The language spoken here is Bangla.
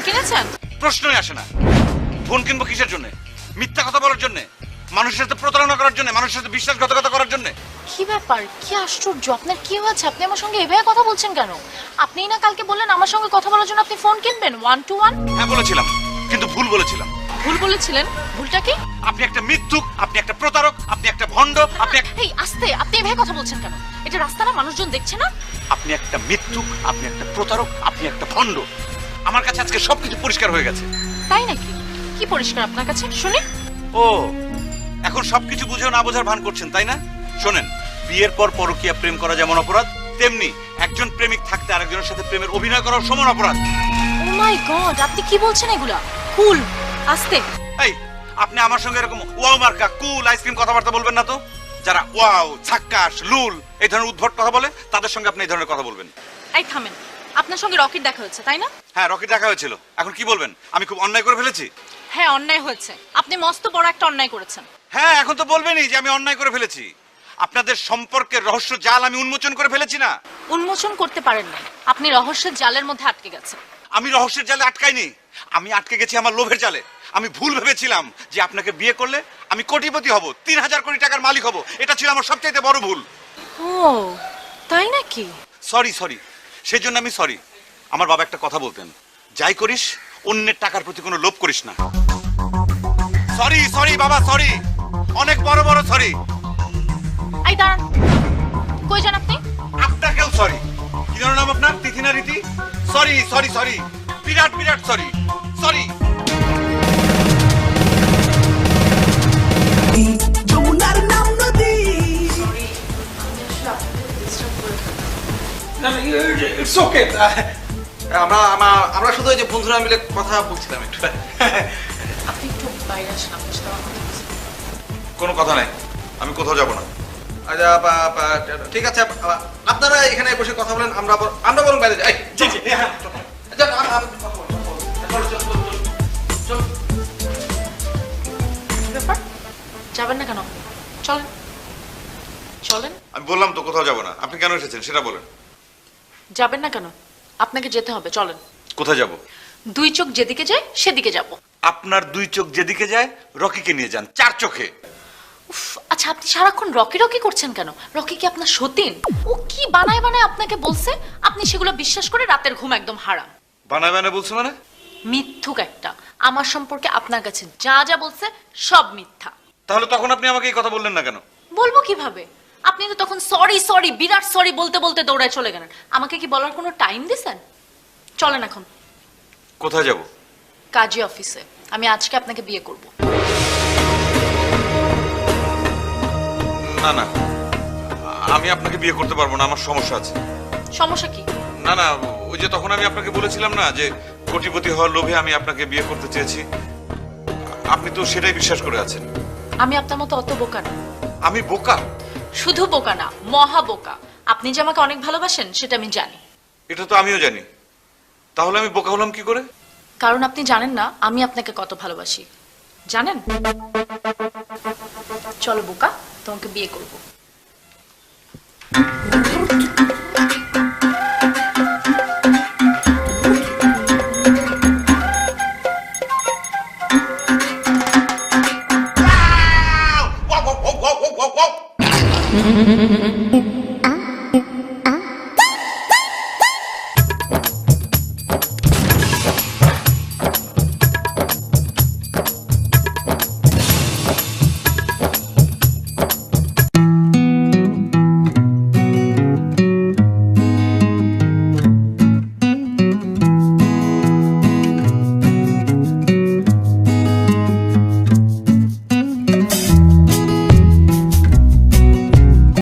কিনেছেন? প্রশ্নই আসে না। ফোন কিনবো কিসের জন্য? মিথ্যা কথা বলার জন্য, মানুষের সাথে প্রতারণা করার জন্য, মানুষের সাথে বিশ্বাসঘাতকতা করার জন্য। কি ব্যাপার, কি আশ্চর্য, আপনার কি হয়েছে? আপনি আমার সঙ্গে এভাবে কথা বলছেন কেন? আপনিই না কালকে বললেন আমার সঙ্গে কথা বলার জন্য আপনি ফোন কিনবেন 1 to 1। হ্যাঁ বলেছিলাম, কিন্তু ভুল বলেছিলাম। ভুল বলেছিলেন? ভুলটা কি? আপনি একটা মিথ্যুক, আপনি একটা প্রতারক, আপনি একটা ভণ্ড, আপনি এই আস্তে, আপনি এভাবে কথা বলছেন কেন? এটা রাস্তা না, মানুষজন দেখছে না? আপনি একটা মিথ্যুক, আপনি একটা প্রতারক, আপনি একটা ভণ্ড। আমার কাছে আজকে সবকিছু পরিষ্কার হয়ে গেছে। তাই নাকি? কি পরিষ্কার আপনার কাছে শুনি? ও, এখন সবকিছু বুঝেও না বোঝার ভান করছেন তাই না? শোনেন, বিয়ের পর পরকীয়া প্রেম করা যেমন অপরাধ, তেমনি একজন প্রেমিক থাকতে আরেকজনের সাথে প্রেমের অভিনয় করাও সমান অপরাধ। ও মাই গড, আপনি কি বলছেন এগুলা? কুল, আস্তে। এই, আপনি আমার সঙ্গে এরকম ওয়াও মার্কা কুল আইসক্রিম কথাবার্তা বলবেন না তো। যারা ওয়াও, ছাক্কাশ, লুল এই ধরনের উদ্ভট কথা বলে তাদের সঙ্গে আপনি এই ধরনের কথা বলবেন। এই থামেন, আপনার সঙ্গে রকির দেখা হচ্ছে তাই না? হ্যাঁ, রকি দেখা হয়েছিল। এখন কি বলবেন? আমি খুব অন্যায় করে ফেলেছি? হ্যাঁ, অন্যায় হয়েছে। আপনি মস্ত বড় একটা অন্যায় করেছেন। হ্যাঁ, এখন তো বলবেনই যে আমি অন্যায় করে ফেলেছি। আপনাদের সম্পর্কের রহস্য জাল আমি উন্মোচন করে ফেলেছি না? উন্মোচন করতে পারেন না, আপনি রহস্যের জালের মধ্যে আটকে গেছেন। আমি রহস্যের জালে আটকাইনি, আমি আটকে গেছি আমার লোভের জালে। আমি ভুল ভেবেছিলাম যে আপনাকে বিয়ে করলে আমি কোটিপতি হব, 3000 কোটি টাকার মালিক হব। এটা ছিল আমার সবচাইতে বড় ভুল। ও তাই নাকি? সরি, সেই জন্য আমি সরি। আমার বাবা একটা কথা বলতেন, যাই করিস অন্যের টাকার প্রতি কোনো লোভ করিস না। সরি বাবা, সরি, অনেক বড় বড় সরি। এই দাঁড়ান, কই যান আপনি? আপনাকেও সরি। কি ধরনের নাম আপনার? তিথি না রীতি? সরি, বিরাট সরি। যমুনার নাম নদী। It's okay. আমরা শুধু এই যে বন্ধুরা মিলে কথা বলছিলাম একটু। আপনি একটু বাইরে আসেন, আপনার সাথে আমার কথা বলছি। কোনো কথা নাই, আমি কোথাও যাব না। আচ্ছা, ঠিক আছে, আপনারা এখানে বসে কথা বলেন, আমরা বরং বাইরে যাই। জি জি, হ্যাঁ। আচ্ছা, চল। কি ব্যাপার, যাবেন না কেন? চলেন চলেন। আমি বললাম তো কোথাও যাব না। আপনি কেন এসেছেন সেটা বলেন। যাবেন না কেন? আপনাকে যেতে হবে, চলেন। কোথায় যাব? দুই চোখ যেদিকে যায় সেদিকে যাব। আপনার দুই চোখ যেদিকে যায় রকিকে নিয়ে যান, 4 চোখে। উফ, আচ্ছা আপনি সারাক্ষণ রকি রকি করছেন কেন? রকি কি আপনার সতীন? ও কি বানায় বানায় আপনাকে বলছে, আপনি সেগুলো বিশ্বাস করে রাতের ঘুম একদম হারাম। বানায় বলছো মানে? মিথ্যুক একটা। আমার সম্পর্কে আপনার কাছে যা যা বলছে সব মিথ্যা। তাহলে তখন আপনি আমাকে এই কথা বললেন না কেন? বলবো কিভাবে? আপনি তো তখন সরি বিরাট সরি বলতে বলতে দৌড়ায় চলে গেলেন। আমাকে কি বলার কোনো টাইম দিছেন? চলেন এখন। কোথায় যাব? কাজী অফিসে। আমি আজকে আপনাকে বিয়ে করব। না, আমি আপনাকে বিয়ে করতে পারবো না, আমার সমস্যা আছে। সমস্যা কি? না, ওই যে তখন আমি আপনাকে বলেছিলাম না যে কোটিপতি হওয়ার লোভে আমি আপনাকে বিয়ে করতে চেয়েছি। আপনি তো সেটাই বিশ্বাস করে আছেন। আমি আপনার মতো অত বোকা না। আমি বোকা? শুধু বোকা না, মহা বোকা। আপনি যে আমাকে অনেক ভালোবাসেন সেটা আমি জানি। এটা তো আমিও জানি। তাহলে আমি বোকা হলাম কি করে? কারণ আপনি জানেন না আমি আপনাকে কত ভালোবাসি। জানেন? চলো বোকা, তোমাকে বিয়ে করব। Wow!